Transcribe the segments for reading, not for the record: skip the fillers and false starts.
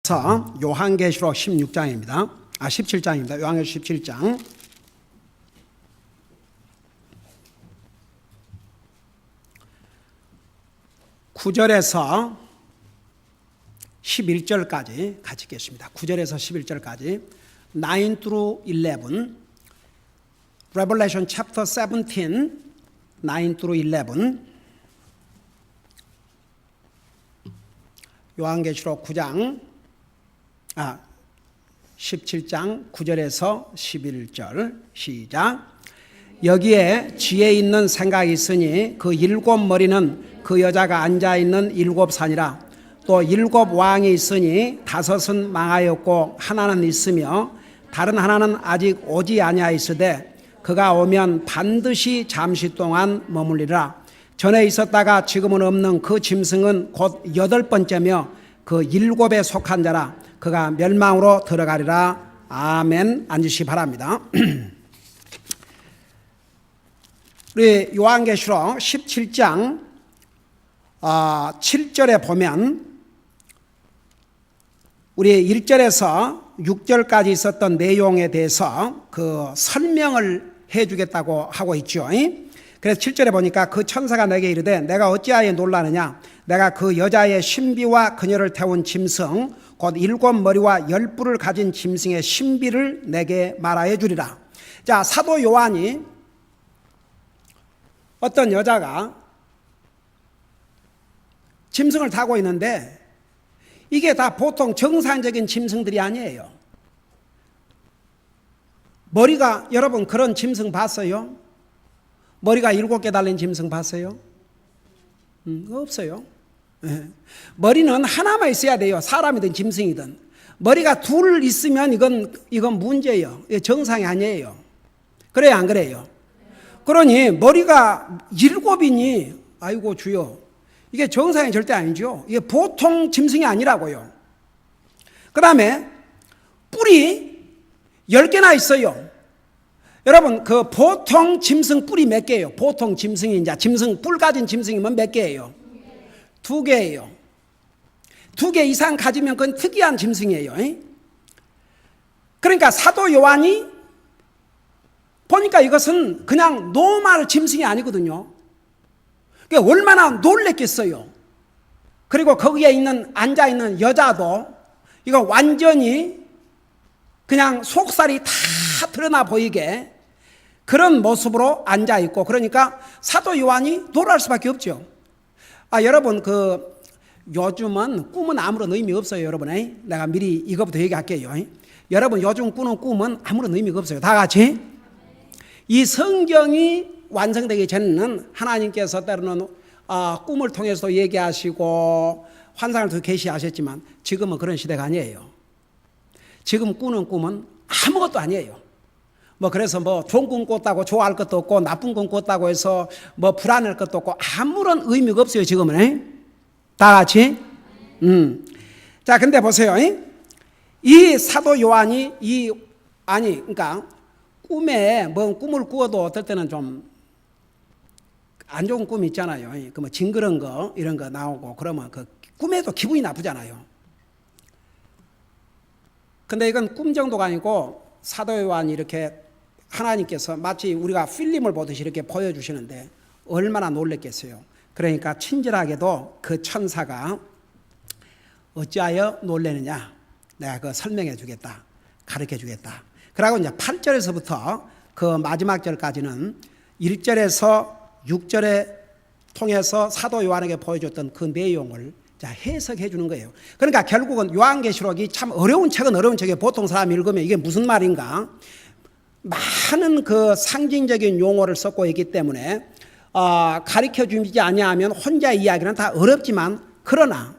요한계시록 16장입니다. 17장입니다. 요한계시록 17장. (9절에서) 11절까지 같이 읽겠습니다. 9절에서 11절까지 9 through 11 Revelation chapter 17 9 through 11 요한계시록 17장 9절에서 11절 시작. 여기에 지혜 있는 생각이 있으니 그 일곱 머리는 그 여자가 앉아있는 일곱 산이라. 또 일곱 왕이 있으니 다섯은 망하였고 하나는 있으며 다른 하나는 아직 오지 아니하였으되 그가 오면 반드시 잠시 동안 머물리라. 전에 있었다가 지금은 없는 그 짐승은 곧 여덟 번째며 그 일곱에 속한 자라. 그가 멸망으로 들어가리라. 아멘. 앉으시 바랍니다. 우리 요한계시록 17장 7절에 보면 우리 1절에서 6절까지 있었던 내용에 대해서 그 설명을 해주겠다고 하고 있죠. 그래서 7절에 보니까 그 천사가 내게 이르되 내가 어찌하여 놀라느냐. 내가 그 여자의 신비와 그녀를 태운 짐승 곧 일곱 머리와 열 뿔을 가진 짐승의 신비를 내게 말하여 주리라. 자, 사도 요한이 어떤 여자가 짐승을 타고 있는데 이게 다 보통 정상적인 짐승들이 아니에요. 머리가, 여러분 그런 짐승 봤어요? 머리가 7개 달린 짐승 봤어요? 없어요. 네. 머리는 하나만 있어야 돼요. 사람이든 짐승이든. 머리가 둘 있으면 이건 문제예요. 정상이 아니에요. 그래요, 안 그래요? 그러니 머리가 7이니 아이고 주여, 이게 정상이 절대 아니죠. 이게 보통 짐승이 아니라고요. 그 다음에 뿔이 10개나 있어요. 여러분 그 보통 짐승 뿔이 몇 개예요? 보통 짐승이 이제 짐승 뿔 가진 짐승이면 몇 개예요? 2개예요. 2개 이상 가지면 그건 특이한 짐승이에요. 그러니까 사도 요한이 보니까 이것은 그냥 노멀 짐승이 아니거든요. 그러니까 얼마나 놀랬겠어요. 그리고 거기에 앉아있는 여자도 이거 완전히 그냥 속살이 다 드러나 보이게 그런 모습으로 앉아있고, 그러니까 사도 요한이 놀랄 수밖에 없죠. 여러분 요즘은 꿈은 아무런 의미 없어요. 여러분 내가 미리 이거부터 얘기할게요. 여러분 요즘 꾸는 꿈은 아무런 의미가 없어요. 다 같이 이 성경이 완성되기 전에는 하나님께서 때로는 꿈을 통해서 얘기하시고 환상을 통해 계시하셨지만 지금은 그런 시대가 아니에요. 지금 꾸는 꿈은 아무것도 아니에요. 그래서 좋은 꿈 꿨다고 좋아할 것도 없고 나쁜 꿈 꿨다고 해서 불안할 것도 없고 아무런 의미가 없어요. 지금은 다 같이. 자, 근데 보세요. 이 사도 요한이 그러니까 꿈에 꿈을 꾸어도 어떨 때는 좀 안 좋은 꿈이 있잖아요. 징그러운 거 이런 거 나오고 그러면 그 꿈에도 기분이 나쁘잖아요. 근데 이건 꿈 정도가 아니고 사도 요한이 이렇게 하나님께서 마치 우리가 필름을 보듯이 이렇게 보여주시는데 얼마나 놀랬겠어요. 그러니까 친절하게도 그 천사가 어찌하여 놀래느냐, 내가 그거 설명해 주겠다, 가르쳐 주겠다. 그러고 이제 8절에서부터 그 마지막 절까지는 1절에서 6절에 통해서 사도 요한에게 보여줬던 그 내용을 해석해 주는 거예요. 그러니까 결국은 요한계시록이 참 어려운 책이에요. 보통 사람이 읽으면 이게 무슨 말인가? 많은 그 상징적인 용어를 썼고 있기 때문에 가르쳐 주지 아니하면 혼자 이야기는 다 어렵지만 그러나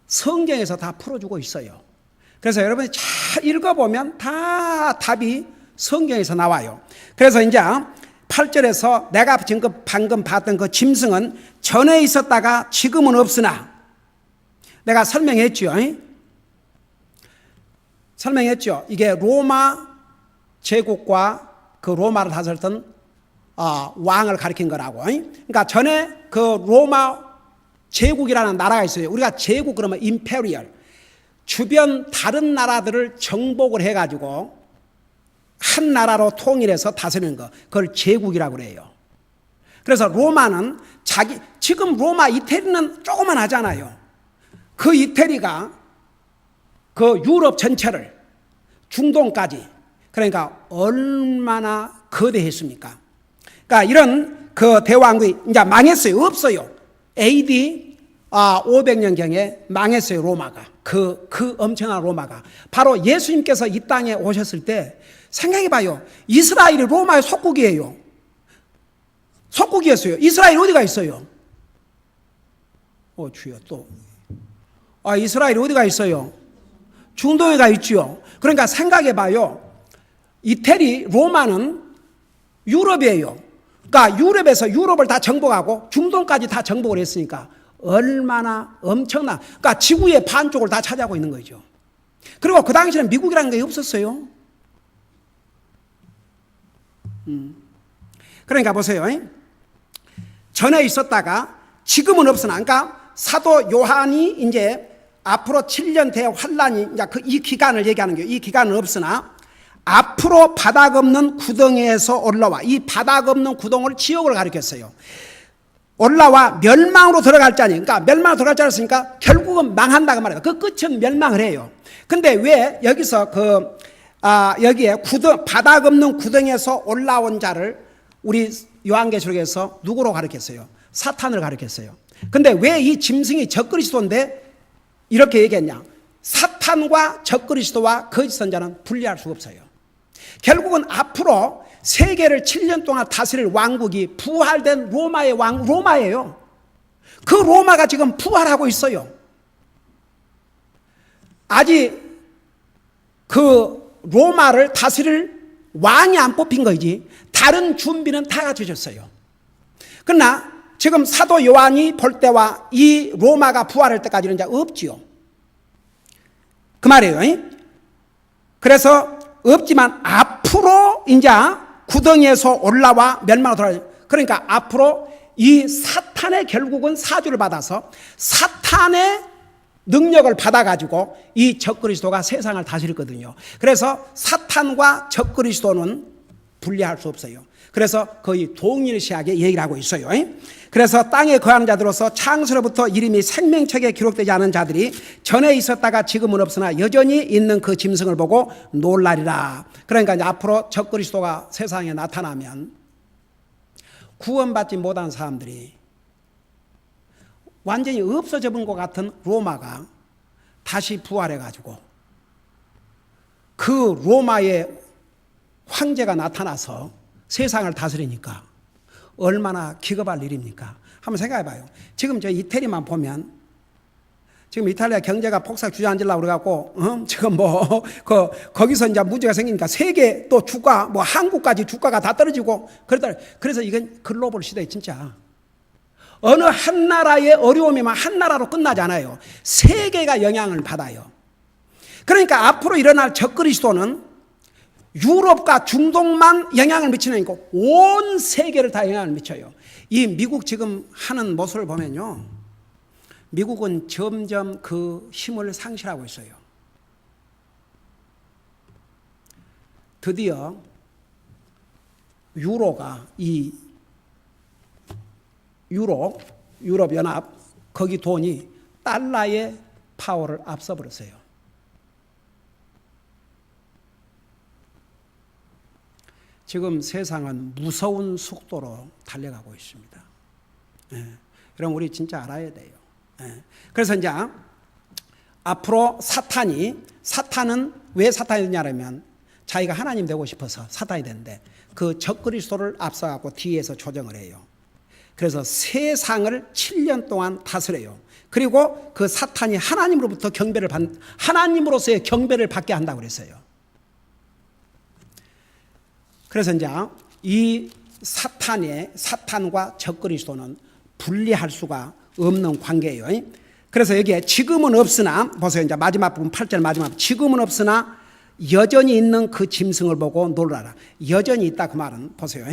성경에서 다 풀어주고 있어요. 그래서 여러분이 잘 읽어보면 다 답이 성경에서 나와요. 그래서 이제 8절에서 내가 방금 봤던 그 짐승은 전에 있었다가 지금은 없으나, 내가 설명했죠. 이게 로마 제국과 그 로마를 다스렸던 왕을 가리킨 거라고. 그러니까 전에 그 로마 제국이라는 나라가 있어요. 우리가 제국 그러면 임페리얼. 주변 다른 나라들을 정복을 해가지고 한 나라로 통일해서 다스리는 거, 그걸 제국이라고 그래요. 그래서 로마는 지금 로마 이태리는 조그만 하잖아요. 그 이태리가 그 유럽 전체를 중동까지, 그러니까 얼마나 거대했습니까? 그러니까 이런 그 대왕국이 이제 망했어요. 없어요. AD 500년경에 망했어요. 로마가. 그 엄청난 로마가. 바로 예수님께서 이 땅에 오셨을 때 생각해 봐요. 이스라엘이 로마의 속국이에요. 속국이었어요. 이스라엘 어디가 있어요? 주여 또. 이스라엘이 어디가 있어요? 중동에 가 있지요. 그러니까 생각해 봐요. 이태리, 로마는 유럽이에요. 그러니까 유럽에서 유럽을 다 정복하고 중동까지 다 정복을 했으니까 얼마나 엄청나. 그러니까 지구의 반쪽을 다 차지하고 있는 거죠. 그리고 그 당시에는 미국이라는 게 없었어요. 그러니까 보세요. 전에 있었다가 지금은 없으나, 그러니까 사도 요한이 이제 앞으로 7년 대환란이 이제 이 기간을 얘기하는 거예요. 이 기간은 없으나 앞으로 바닥 없는 구덩이에서 올라와, 이 바닥 없는 구덩이를 지옥을 가리켰어요. 올라와 멸망으로 들어갈 자니, 그러니까 멸망으로 들어갈 자를 했으니까 결국은 망한다고 말해요. 그 끝은 멸망을 해요. 근데 왜 여기서 여기에 바닥 없는 구덩이에서 올라온 자를 우리 요한계시록에서 누구로 가리켰어요? 사탄을 가리켰어요. 근데 왜 이 짐승이 적그리스도인데 이렇게 얘기했냐? 사탄과 적그리스도와 거짓 선자는 분리할 수가 없어요. 결국은 앞으로 세계를 7년 동안 다스릴 왕국이 부활된 로마의 로마예요. 그 로마가 지금 부활하고 있어요. 아직 그 로마를 다스릴 왕이 안 뽑힌 거지. 다른 준비는 다 갖춰졌어요. 그러나 지금 사도 요한이 볼 때와 이 로마가 부활할 때까지는 이제 없지요. 그 말이에요. 그래서 없지만 앞으로 이제 구덩이에서 올라와 멸망으로 돌아가요. 그러니까 앞으로 이 사탄의 결국은 사주를 받아서 사탄의 능력을 받아가지고 이 적그리스도가 세상을 다스리거든요. 그래서 사탄과 적그리스도는 분리할 수 없어요. 그래서 거의 동일시하게 얘기를 하고 있어요. 그래서 땅에 거하는 자들로서 창세로부터 이름이 생명책에 기록되지 않은 자들이 전에 있었다가 지금은 없으나 여전히 있는 그 짐승을 보고 놀라리라. 그러니까 이제 앞으로 적그리스도가 세상에 나타나면 구원받지 못한 사람들이 완전히 없어져 본 것 같은 로마가 다시 부활해가지고 그 로마의 황제가 나타나서 세상을 다스리니까 얼마나 기겁할 일입니까? 한번 생각해 봐요. 지금 저 이태리만 보면 지금 이탈리아 경제가 폭삭 주저앉으려고 그래갖고 지금 거기서 이제 문제가 생기니까 세계 또 주가 한국까지 주가가 다 떨어지고 그래서 이건 글로벌 시대 진짜 어느 한 나라의 어려움이면 한 나라로 끝나지 않아요. 세계가 영향을 받아요. 그러니까 앞으로 일어날 적그리스도는 유럽과 중동만 영향을 미치는 거고 온 세계를 다 영향을 미쳐요. 이 미국 지금 하는 모습을 보면요, 미국은 점점 그 힘을 상실하고 있어요. 드디어 유로가 유럽연합 거기 돈이 달러의 파워를 앞서버렸어요. 지금 세상은 무서운 속도로 달려가고 있습니다. 여러분 우리 진짜 알아야 돼요. 그래서 이제 앞으로 사탄은 왜 사탄이 되냐면 자기가 하나님 되고 싶어서 사탄이 되는데 그 적그리스도를 앞서가고 뒤에서 조정을 해요. 그래서 세상을 7년 동안 다스려요. 그리고 그 사탄이 하나님으로부터 하나님으로서의 경배를 받게 한다고 그랬어요. 그래서 이제 이 사탄과 적그리스도는 분리할 수가 없는 관계예요. 그래서 여기에 지금은 없으나 보세요. 이제 마지막 부분 8절 마지막 부분. 지금은 없으나 여전히 있는 그 짐승을 보고 놀라라. 여전히 있다 그 말은 보세요.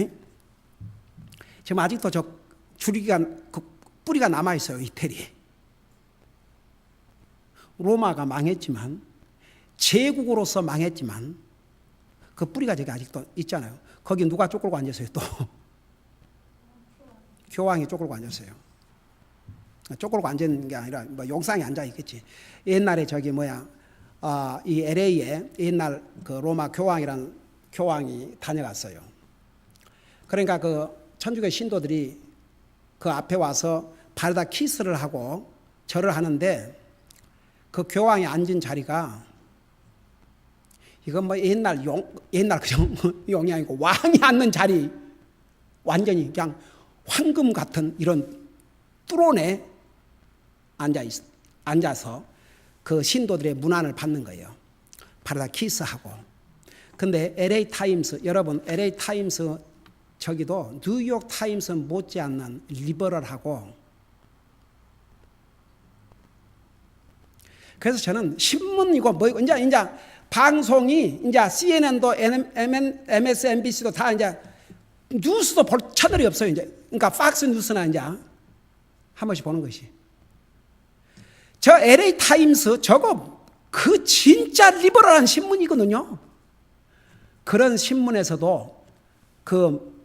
지금 아직도 저 줄기가 그 뿌리가 남아 있어요. 이태리에. 로마가 망했지만, 제국으로서 망했지만 그 뿌리가 저기 아직도 있잖아요. 거기 누가 쪼끌고 앉았어요? 또 교황이 쪼끌고 앉았어요. 쪼끌고 앉은 게 아니라 뭐 용상에 앉아 있겠지. 옛날에 저기 이 LA에 옛날 그 로마 교황이라는 교황이 다녀갔어요. 그러니까 그 천주교 신도들이 그 앞에 와서 발에다 키스를 하고 절을 하는데, 그 교황이 앉은 자리가 이건 뭐 옛날 그냥 용이 아니고 왕이 앉는 자리, 완전히 그냥 황금 같은 이런 뚜론에 앉아서 그 신도들의 문안을 받는 거예요. 발에다 키스하고. 근데 LA 타임스, 여러분 LA 타임스 저기도 뉴욕 타임스 못지않는 리버럴하고, 그래서 저는 신문이고 이제 방송이 이제 CNN도 MSNBC도 다 이제 뉴스도 볼 채널이 없어요. 이제 그러니까 팍스 뉴스나 이제 한 번씩 보는 것이. 저 LA 타임스 저거 그 진짜 리버럴한 신문이거든요. 그런 신문에서도 그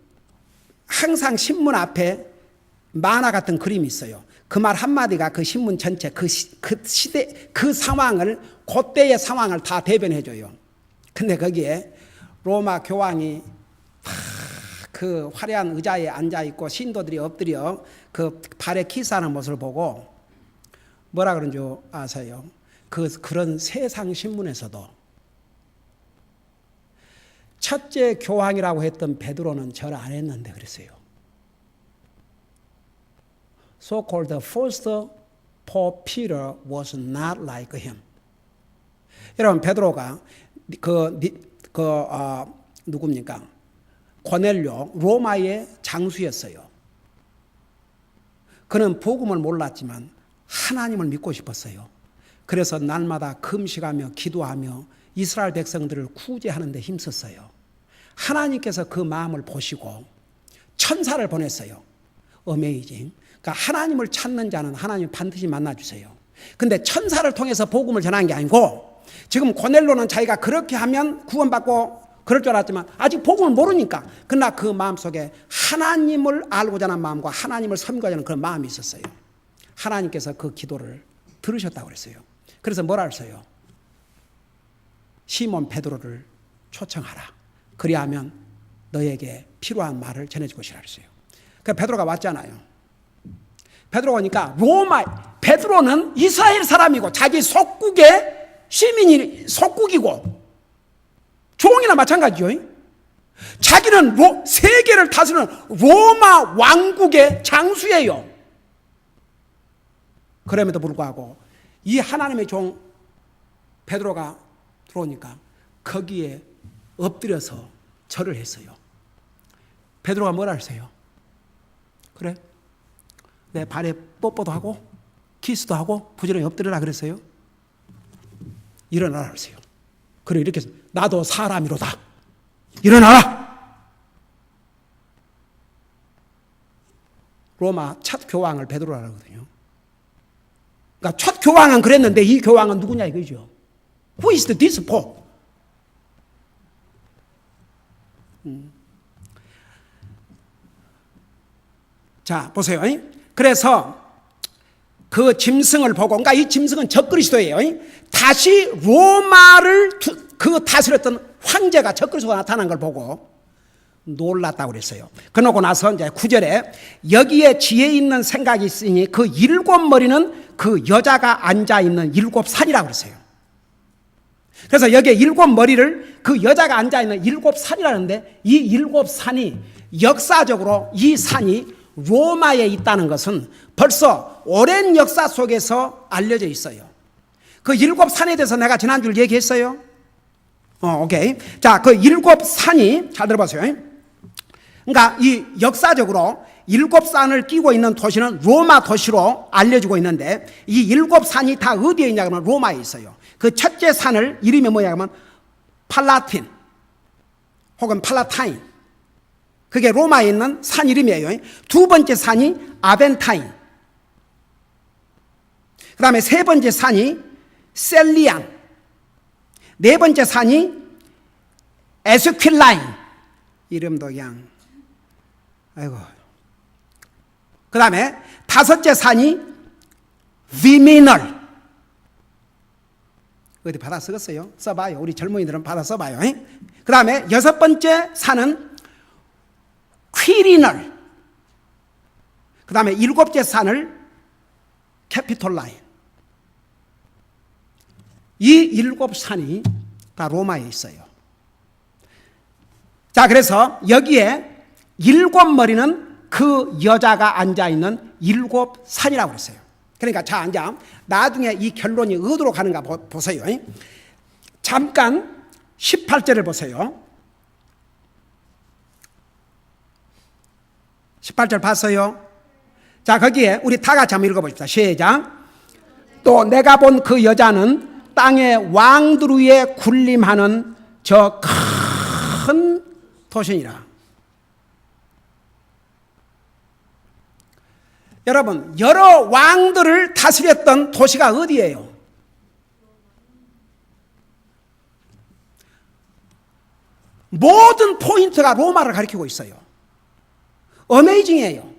항상 신문 앞에 만화 같은 그림이 있어요. 그 말 한마디가 그 신문 전체 그 시대 그 상황을, 그때의 상황을 다 대변해줘요. 근데 거기에 로마 교황이 그 화려한 의자에 앉아있고 신도들이 엎드려 그 발에 키스하는 모습을 보고 뭐라 그런 줄 아세요? 그런 세상 신문에서도 첫째 교황이라고 했던 베드로는 절 안 했는데 그랬어요. So-called the first Pope Peter was not like him. 여러분 베드로가 누굽니까? 고넬료 로마의 장수였어요. 그는 복음을 몰랐지만 하나님을 믿고 싶었어요. 그래서 날마다 금식하며 기도하며 이스라엘 백성들을 구제하는 데 힘썼어요. 하나님께서 그 마음을 보시고 천사를 보냈어요. 어메이징. 그러니까 하나님을 찾는 자는 하나님 반드시 만나주세요. 근데 천사를 통해서 복음을 전한 게 아니고, 지금 고넬로는 자기가 그렇게 하면 구원받고 그럴 줄 알았지만 아직 복음을 모르니까, 그러나 그 마음속에 하나님을 알고자 하는 마음과 하나님을 섬기고자 하는 그런 마음이 있었어요. 하나님께서 그 기도를 들으셨다고 그랬어요. 그래서 뭐라 했어요? 시몬 베드로를 초청하라. 그리하면 너에게 필요한 말을 전해줄 것이라 그랬어요. 그래서 베드로가 왔잖아요. 베드로가 오니까 베드로는 이스라엘 사람이고 자기 속국의 시민이 속국이고 종이나 마찬가지죠. 자기는 세계를 다스리는 로마 왕국의 장수예요. 그럼에도 불구하고 이 하나님의 종 베드로가 들어오니까 거기에 엎드려서 절을 했어요. 베드로가 뭐라 했어요? 그래? 내 발에 뽀뽀도 하고 키스도 하고 부지런히 엎드려라 그랬어요. 일어나라 그랬어요. 그래 이렇게 해서 나도 사람이로다. 일어나라. 로마 첫 교황을 베드로라 그러거든요. 그러니까 첫 교황은 그랬는데 이 교황은 누구냐 이거죠. Who is this Pope? 자 보세요. 그래서 그 짐승을 보고, 그러니까 이 짐승은 적그리스도예요. 다시 로마를 다스렸던 황제가 적그리스도가 나타난 걸 보고 놀랐다고 그랬어요. 그러고 나서 이제 9절에 여기에 지혜 있는 생각이 있으니 그 7머리는 그 여자가 앉아있는 7산이라고 그랬어요. 그래서 여기에 7머리를 그 여자가 앉아있는 7산이라는데, 이 7산이 역사적으로 이 산이 로마에 있다는 것은 벌써 오랜 역사 속에서 알려져 있어요. 그 7산에 대해서 내가 지난주에 얘기했어요. 오케이. 자, 그 7산이 잘 들어보세요. 그러니까 이 역사적으로 7산을 끼고 있는 도시는 로마 도시로 알려지고 있는데, 이 7산이 다 어디에 있냐 그러면 로마에 있어요. 그 첫째 산을 이름이 뭐냐 그러면 팔라틴 혹은 팔라타인, 그게 로마에 있는 산 이름이에요. 두 번째 산이 아벤타인, 그 다음에 세 번째 산이 셀리안. 네 번째 산이 에스퀼라인. 이름도 그냥 아이고. 그 다음에 다섯째 산이 비미널. 어디 받아 쓰겠어요? 써봐요. 우리 젊은이들은 받아 써봐요. 그 다음에 여섯 번째 산은 퀴리널. 그 다음에 일곱째 산을 캐피톨라인. 이 일곱 산이 다 로마에 있어요. 자, 그래서 여기에 일곱 머리는 그 여자가 앉아있는 일곱 산이라고 그랬어요. 그러니까 자, 이제 나중에 이 결론이 어디로 가는가 보세요. 잠깐 18절을 보세요. 18절 봤어요? 자, 거기에 우리 다 같이 한번 읽어봅시다. 시작. 또 내가 본 그 여자는 땅의 왕들 위에 군림하는 저 큰 도시니라. 여러분, 여러 왕들을 다스렸던 도시가 어디예요? 모든 포인트가 로마를 가리키고 있어요. 어메이징이에요.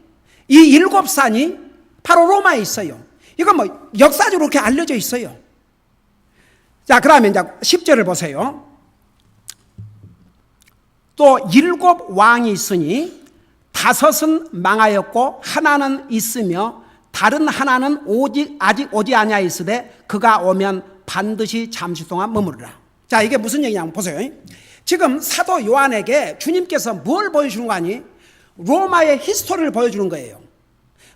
이 일곱 산이 바로 로마에 있어요. 이건 뭐 역사적으로 그렇게 알려져 있어요. 자, 그러면 이제 10절을 보세요. 또 일곱 왕이 있으니 다섯은 망하였고 하나는 있으며 다른 하나는 아직 오지 아니하였으되 그가 오면 반드시 잠시 동안 머무르라. 자, 이게 무슨 얘기냐면 보세요. 지금 사도 요한에게 주님께서 뭘 보여주는 거 아니? 로마의 히스토리를 보여주는 거예요.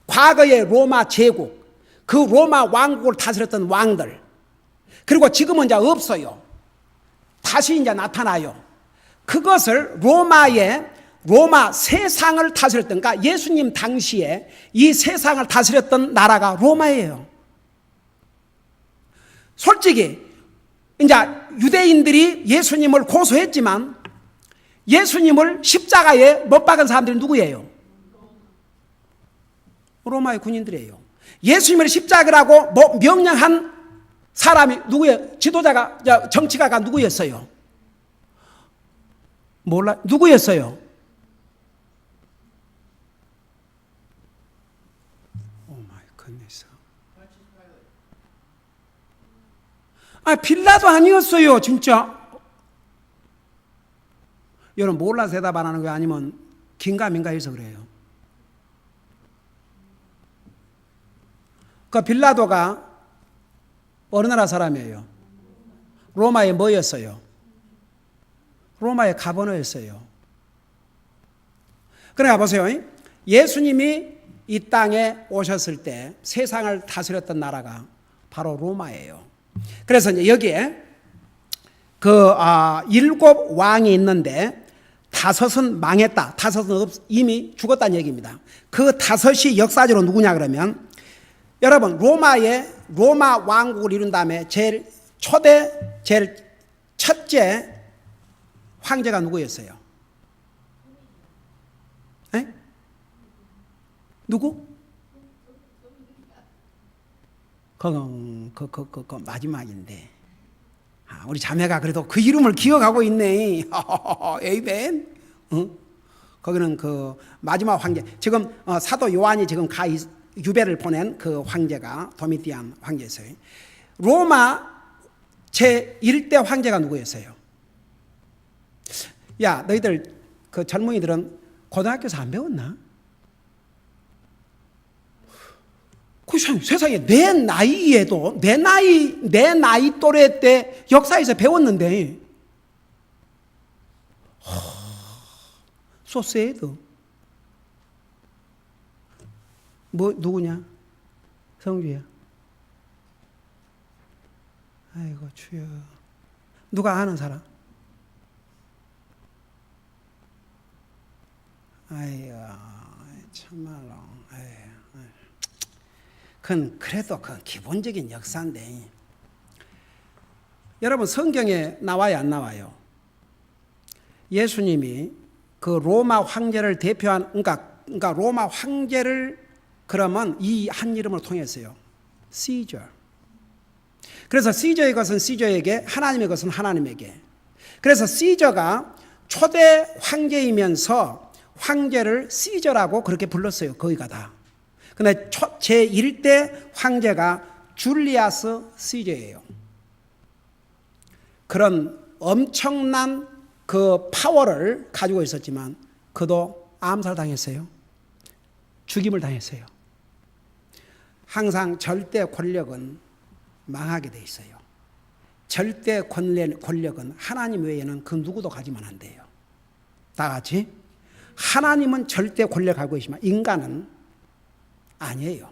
과거의 로마 제국, 그 로마 왕국을 다스렸던 왕들, 그리고 지금은 이제 없어요. 다시 이제 나타나요. 그것을 로마 세상을 다스렸던, 그러니까 예수님 당시에 이 세상을 다스렸던 나라가 로마예요. 솔직히 이제 유대인들이 예수님을 고소했지만 예수님을 십자가에 못 박은 사람들이 누구예요? 로마의 군인들이에요. 예수님을 십자가라고 명령한 사람이 누구예요? 지도자가, 정치가가 누구였어요? 몰라, 누구였어요? 오 마이 굿네스. 빌라도 아니었어요, 진짜. 여러분, 몰라서 대답 안 하는 거 아니면 긴가민가 해서 그래요. 그 빌라도가 어느 나라 사람이에요? 로마의 뭐였어요? 로마의 가버너였어요. 그러니까 보세요. 예수님이 이 땅에 오셨을 때 세상을 다스렸던 나라가 바로 로마예요. 그래서 이제 여기에 일곱 왕이 있는데 다섯은 망했다. 다섯은 이미 죽었다는 얘기입니다. 그 다섯이 역사적으로 누구냐 그러면, 여러분, 로마 왕국을 이룬 다음에 제일 첫째 황제가 누구였어요? 에? 누구? 그 마지막인데. 우리 자매가 그래도 그 이름을 기억하고 있네. 에이벤. 응? 거기는 그 마지막 황제. 지금 사도 요한이 지금 유배를 보낸 그 황제가 도미티안 황제였어요. 로마 제1대 황제가 누구였어요? 야, 너희들 그 젊은이들은 고등학교에서 안 배웠나? 그 세상에 내 나이에도 내 나이 또래 때 역사에서 배웠는데, so sad. 뭐 누구냐? 성주야. 아이고 주여. 누가 아는 사람? 아이고 참말로. 그래도 그 기본적인 역사인데, 여러분 성경에 나와요 안 나와요? 예수님이 그 로마 황제를 대표한, 그러니까 로마 황제를 그러면 이 한 이름을 통했어요. 시저. 그래서 시저의 것은 시저에게, 하나님의 것은 하나님에게. 그래서 시저가 초대 황제이면서 황제를 시저라고 그렇게 불렀어요. 거기가 다. 근데 제1대 황제가 줄리아스 시저예요. 그런 엄청난 그 파워를 가지고 있었지만 그도 암살당했어요. 죽임을 당했어요. 항상 절대 권력은 망하게 돼 있어요. 절대 권력은 하나님 외에는 그 누구도 가지면 안 돼요. 다 같이. 하나님은 절대 권력 가지고 있지만 인간은 아니에요.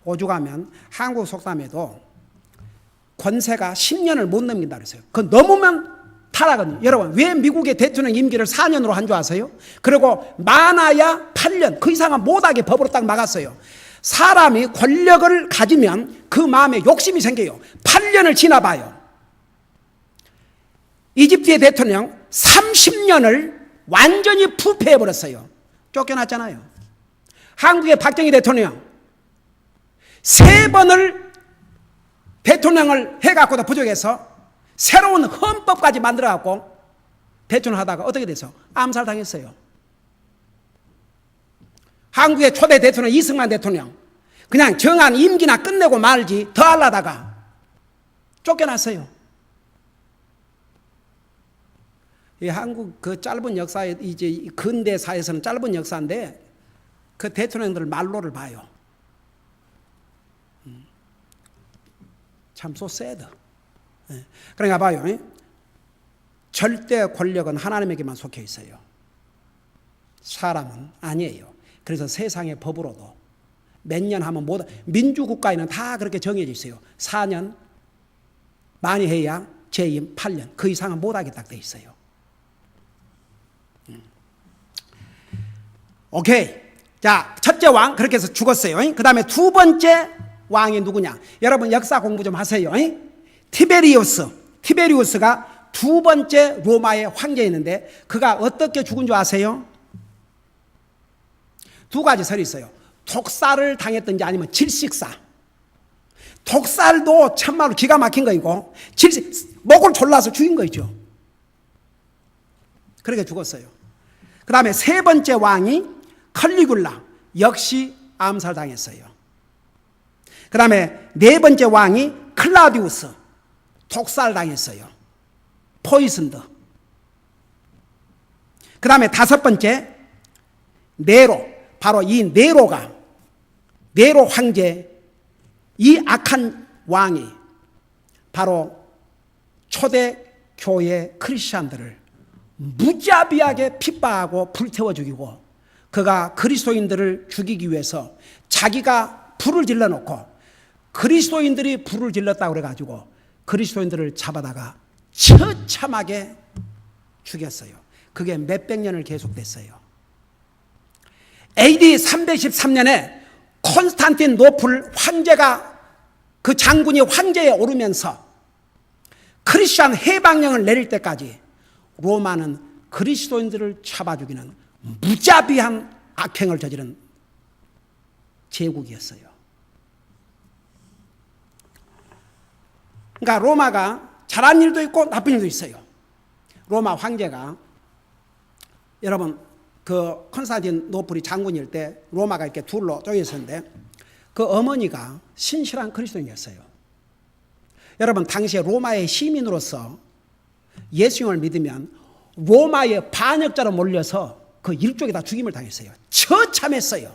오죽하면 한국 속담에도 권세가 10년을 못 넘긴다 그랬어요. 그 넘으면 타락은. 여러분, 왜 미국의 대통령 임기를 4년으로 한 줄 아세요? 그리고 많아야 8년, 그 이상은 못하게 법으로 딱 막았어요. 사람이 권력을 가지면 그 마음에 욕심이 생겨요. 8년을 지나봐요. 이집트의 대통령 30년을 완전히 부패해버렸어요. 쫓겨났잖아요. 한국의 박정희 대통령 3번을 대통령을 해갖고도 부족해서 새로운 헌법까지 만들어갖고 대통령 하다가 어떻게 돼서 암살당했어요. 한국의 초대 대통령 이승만 대통령 그냥 정한 임기나 끝내고 말지 더 하려다가 쫓겨났어요. 이 한국 그 짧은 역사에 이제 근대사에서는 짧은 역사인데 그 대통령들 말로를 봐요. 참 so sad. 그러니까 봐요. 절대 권력은 하나님에게만 속해 있어요. 사람은 아니에요. 그래서 세상의 법으로도 몇 년 하면 못, 민주국가에는 다 그렇게 정해져 있어요. 4년 많이 해야 재임 8년, 그 이상은 못하게 딱 돼 있어요. 오케이. 자, 첫째 왕 그렇게 해서 죽었어요. 그 다음에 두 번째 왕이 누구냐? 여러분 역사 공부 좀 하세요. 티베리우스가 두 번째 로마의 황제였는데 그가 어떻게 죽은 줄 아세요? 두 가지 설이 있어요. 독살을 당했든지 아니면 질식사. 독살도 참말로 기가 막힌 거이고 목을 졸라서 죽인 거죠. 그렇게 죽었어요. 그 다음에 세 번째 왕이 칼리굴라, 역시 암살당했어요. 그 다음에 네 번째 왕이 클라우디우스, 독살당했어요. 포이슨드. 그 다음에 다섯 번째 네로, 바로 이 네로 황제, 이 악한 왕이 바로 초대교회 크리스찬들을 무자비하게 핍박하고 불태워 죽이고 그가 그리스도인들을 죽이기 위해서 자기가 불을 질러놓고 그리스도인들이 불을 질렀다고 그래가지고 그리스도인들을 잡아다가 처참하게 죽였어요. 그게 몇백 년을 계속됐어요. AD 313년에 콘스탄티노플 황제가 그 장군이 황제에 오르면서 크리스천 해방령을 내릴 때까지 로마는 그리스도인들을 잡아 죽이는 무자비한 악행을 저지른 제국이었어요. 그러니까 로마가 잘한 일도 있고 나쁜 일도 있어요. 로마 황제가 여러분 그 콘스탄티노플이 장군일 때 로마가 이렇게 둘로 쪼여 있었는데 그 어머니가 신실한 그리스도인이었어요. 여러분 당시에 로마의 시민으로서 예수님을 믿으면 로마의 반역자로 몰려서 그 일족에 다 죽임을 당했어요. 처참했어요.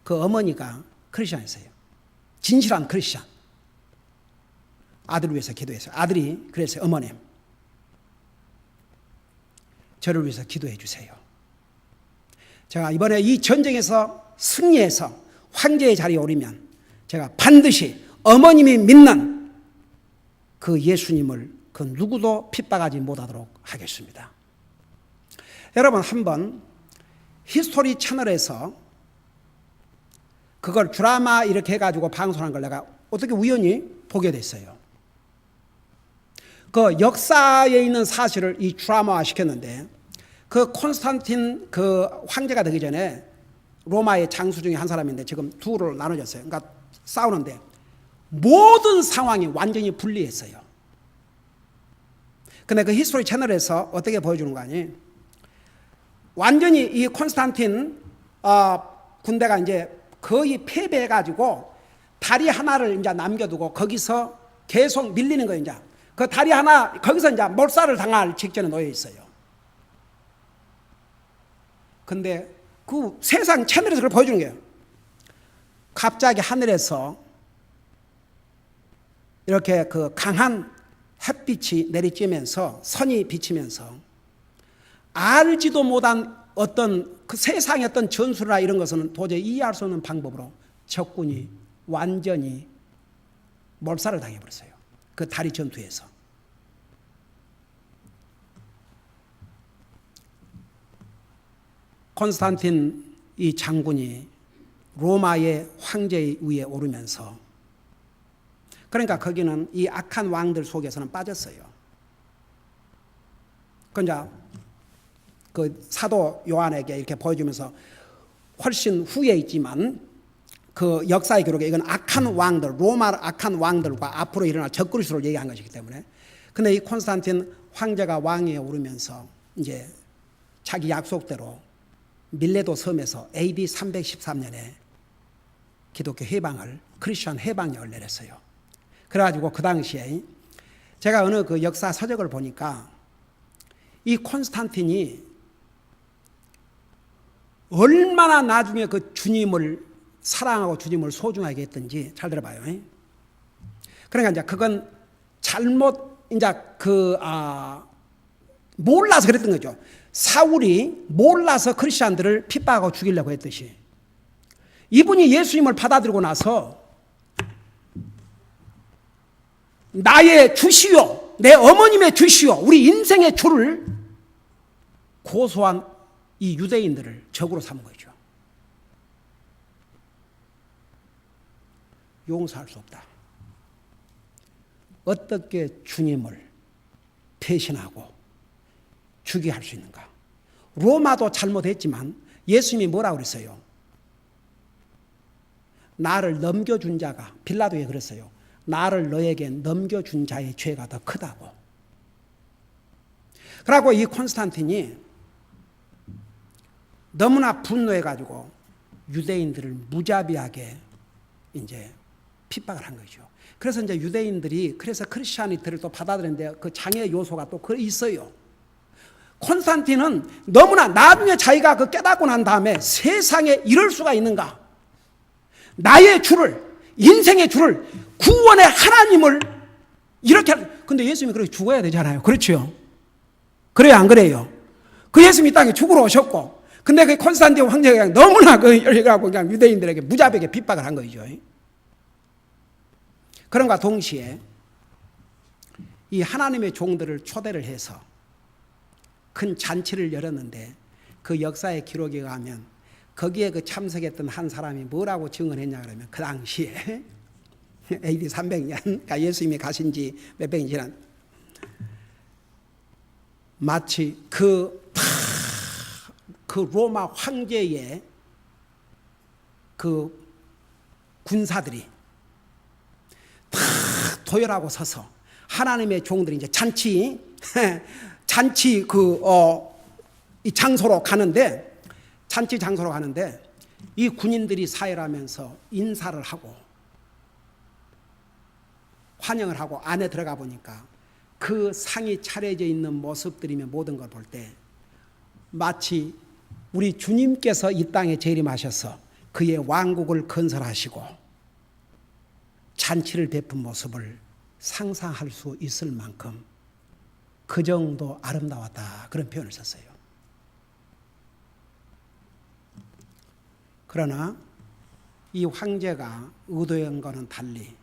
그 어머니가 크리스천이었어요. 진실한 크리스천. 아들을 위해서 기도했어요. 아들이 그랬어요. 어머님, 저를 위해서 기도해 주세요. 제가 이번에 이 전쟁에서 승리해서 황제의 자리에 오르면 제가 반드시 어머님이 믿는 그 예수님을 그 누구도 핍박하지 못하도록 하겠습니다. 여러분 한번 히스토리 채널에서 그걸 드라마 이렇게 해가지고 방송한 걸 내가 어떻게 우연히 보게 됐어요. 그 역사에 있는 사실을 이 드라마화 시켰는데 그 콘스탄틴 그 황제가 되기 전에 로마의 장수 중에 한 사람인데 지금 둘로 나눠졌어요. 그러니까 싸우는데 모든 상황이 완전히 분리했어요. 근데 그 히스토리 채널에서 어떻게 보여주는 거 아니? 완전히 이 콘스탄틴 군대가 이제 거의 패배해가지고 다리 하나를 이제 남겨두고 거기서 계속 밀리는 거예요. 이제 그 다리 하나 거기서 이제 몰살을 당할 직전에 놓여 있어요. 근데 그 세상 채널에서 그걸 보여주는 거예요. 갑자기 하늘에서 이렇게 그 강한 햇빛이 내리쬐면서 선이 비치면서 알지도 못한 어떤 그 세상의 어떤 전술이나 이런 것은 도저히 이해할 수 없는 방법으로 적군이 완전히 몰살을 당해버렸어요. 그 다리 전투에서. 콘스탄틴 이 장군이 로마의 황제 위에 오르면서, 그러니까 거기는 이 악한 왕들 속에서는 빠졌어요. 그러니까 그 사도 요한에게 이렇게 보여주면서 훨씬 후에 있지만 그 역사의 기록에 이건 악한 왕들, 로마 악한 왕들과 앞으로 일어날 적그리스도를 얘기한 것이기 때문에. 근데 이 콘스탄틴 황제가 왕위에 오르면서 이제 자기 약속대로 밀레도 섬에서 AD 313년에 기독교 해방을, 크리스천 해방령을 내렸어요. 그래가지고 그 당시에 제가 어느 그 역사 서적을 보니까 이 콘스탄틴이 얼마나 나중에 그 주님을 사랑하고 주님을 소중하게 했던지 잘 들어봐요. 그러니까 이제 그건 잘못 이제 몰라서 그랬던 거죠. 사울이 몰라서 크리스천들을 핍박하고 죽이려고 했듯이 이분이 예수님을 받아들이고 나서 나의 주시오, 내 어머님의 주시오, 우리 인생의 주를 고소한 이 유대인들을 적으로 삼은 거죠. 용서할 수 없다. 어떻게 주님을 배신하고 죽게 할 수 있는가? 로마도 잘못했지만 예수님이 뭐라고 그랬어요? 나를 넘겨준 자가, 빌라도에 그랬어요. 나를 너에게 넘겨준 자의 죄가 더 크다고. 그러고 이 콘스탄틴이 너무나 분노해가지고 유대인들을 무자비하게 이제 핍박을 한 거죠. 그래서 이제 유대인들이 그래서 크리스찬이티를 또 받아들였는데 그 장애 요소가 또 있어요. 콘스탄틴은 너무나 나중에 자기가 그 깨닫고 난 다음에 세상에 이럴 수가 있는가? 나의 주를, 인생의 주를, 구원의 하나님을 이렇게 근데 예수님이 그렇게 죽어야 되잖아요. 그렇죠? 그래요, 안 그래요? 그 예수님이 땅에 죽으러 오셨고, 근데 그 콘스탄틴 황제가 그냥 너무나 그 열려갖고 그냥 유대인들에게 무자비하게 핍박을 한 거죠. 그런가 동시에 이 하나님의 종들을 초대를 해서 큰 잔치를 열었는데 그 역사의 기록에 가면 거기에 그 참석했던 한 사람이 뭐라고 증언했냐 그러면 그 당시에 AD 300년, 그러니까 예수님이 가신 지 몇백 년 지난 마치 그 로마 황제의 그 군사들이 다 도열하고 서서 하나님의 종들이 이제 잔치 이 장소로 가는데, 잔치 장소로 가는데 이 군인들이 사열하면서 인사를 하고 환영을 하고 안에 들어가 보니까 그 상이 차려져 있는 모습들이며 모든 걸 볼 때 마치 우리 주님께서 이 땅에 재림하셔서 그의 왕국을 건설하시고 잔치를 베푼 모습을 상상할 수 있을 만큼 그 정도 아름다웠다, 그런 표현을 썼어요. 그러나 이 황제가 의도한 것과는 달리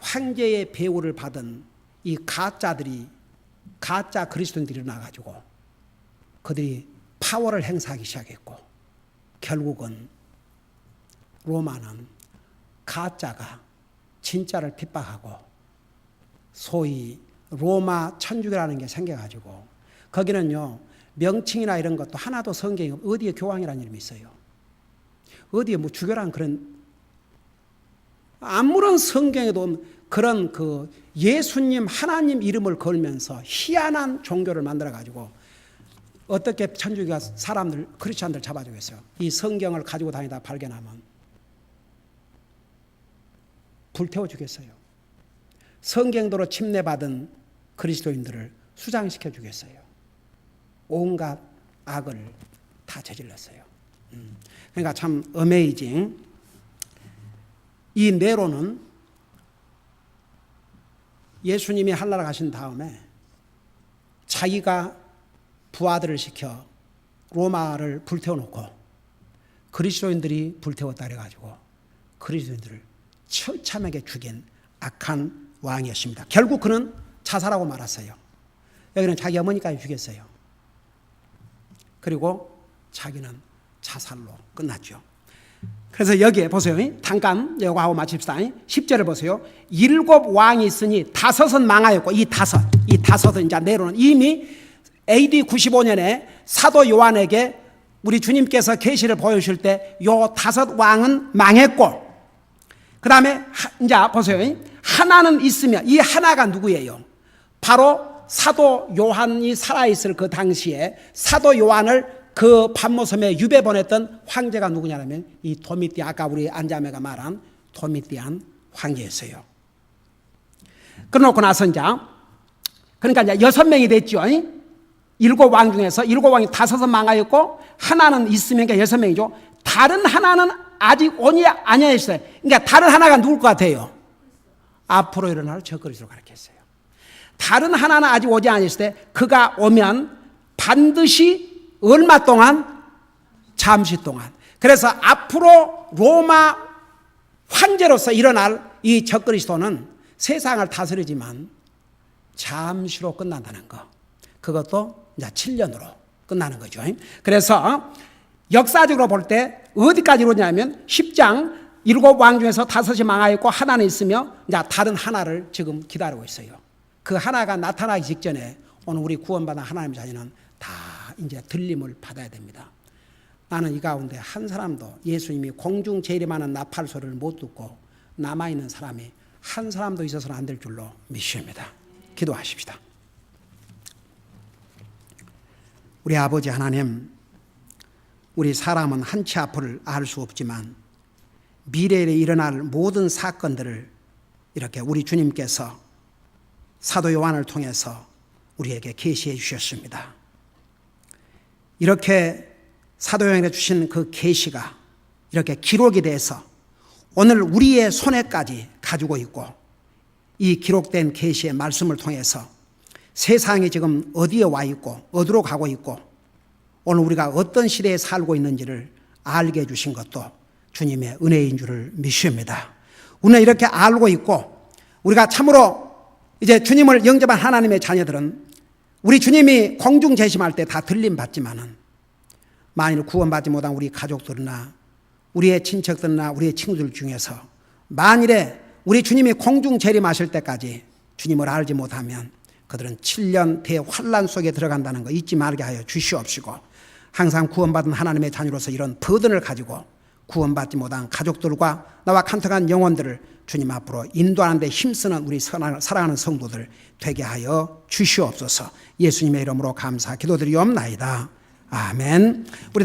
황제의 배우를 받은 이 가짜 그리스도인들이 나가지고 그들이 파워를 행사하기 시작했고, 결국은 로마는 가짜가 진짜를 핍박하고 소위 로마 천주교라는 게 생겨가지고 거기는요 명칭이나 이런 것도 하나도 성경이 어디에 교황이라는 이름이 있어요. 어디에 뭐 주교란 그런 아무런 성경에도 그런 그 예수님 하나님 이름을 걸면서 희한한 종교를 만들어 가지고 어떻게 천주교가 사람들 크리스천들 잡아주겠어요? 이 성경을 가지고 다니다 발견하면 불태워 주겠어요. 성경도로 침례받은 그리스도인들을 수장시켜 주겠어요. 온갖 악을 다 저질렀어요. 그러니까 참 어메이징. 이 네로는 예수님이 한나라 가신 다음에 자기가 부하들을 시켜 로마를 불태워놓고 그리스도인들이 불태웠다 그래가지고 그리스도인들을 처참하게 죽인 악한 왕이었습니다. 결국 그는 자살하고 말았어요. 여기는 자기 어머니까지 죽였어요. 그리고 자기는 자살로 끝났죠. 그래서 여기에 보세요. 잠깐 이거 하고 마칩시다. 10절을 보세요. 7 왕이 있으니 5은 망하였고 이 5은 이제 네로는 이미 AD 95년에 사도 요한에게 우리 주님께서 계시를 보여주실 때 요 5 왕은 망했고 그 다음에 이제 보세요. 하나는 있으며 이 하나가 누구예요? 바로 사도 요한이 살아있을 그 당시에 사도 요한을 그 반모섬에 유배 보냈던 황제가 누구냐면 이 도미띠 아까 우리 안자매가 말한 도미띠안 황제였어요. 그러놓고 나서 이제 그러니까 이제 6명이 됐죠. 7 왕 중에서 7 왕이 5은 망하였고 하나는 있으면 6명이죠. 다른 하나는 아직 오니 아니었어요. 그러니까 다른 하나가 누굴 것 같아요? 앞으로 일어날 적그리스도를 가리켰어요. 다른 하나는 아직 오지 않았을 때 그가 오면 반드시 얼마 동안? 잠시 동안. 그래서 앞으로 로마 황제로서 일어날 이 적그리스도는 세상을 다스리지만 잠시로 끝난다는 거. 그것도 이제 7년으로 끝나는 거죠. 그래서 역사적으로 볼 때 어디까지 오냐면 10장 7 왕 중에서 5이 망하였고 하나는 있으며 이제 다른 하나를 지금 기다리고 있어요. 그 하나가 나타나기 직전에 오늘 우리 구원받은 하나님의 자녀는 다 이제 들림을 받아야 됩니다. 나는 이 가운데 한 사람도 예수님이 공중 재림하는 나팔 소리를 못 듣고 남아있는 사람이 한 사람도 있어서는 안 될 줄로 믿습니다. 기도하십시다. 우리 아버지 하나님, 우리 사람은 한치 앞을 알 수 없지만 미래에 일어날 모든 사건들을 이렇게 우리 주님께서 사도 요한을 통해서 우리에게 계시해 주셨습니다. 이렇게 사도 요한에게 주신 그 계시가 이렇게 기록이 돼서 오늘 우리의 손에까지 가지고 있고 이 기록된 계시의 말씀을 통해서 세상이 지금 어디에 와 있고 어디로 가고 있고 오늘 우리가 어떤 시대에 살고 있는지를 알게 해주신 것도 주님의 은혜인 줄을 믿습니다. 우리는 이렇게 알고 있고 우리가 참으로 이제 주님을 영접한 하나님의 자녀들은 우리 주님이 공중 재심할 때 다 들림 받지만은 만일 구원받지 못한 우리 가족들이나 우리의 친척들이나 우리의 친구들 중에서 만일에 우리 주님이 공중 재림하실 때까지 주님을 알지 못하면 그들은 7년 대환란 속에 들어간다는 거 잊지 말게 하여 주시옵시고 항상 구원받은 하나님의 자녀로서 이런 버든을 가지고 구원받지 못한 가족들과 나와 간택한 영혼들을 주님 앞으로 인도하는 데 힘쓰는 우리 사랑하는 성도들 되게 하여 주시옵소서. 예수님의 이름으로 감사 기도드리옵나이다. 아멘. 우리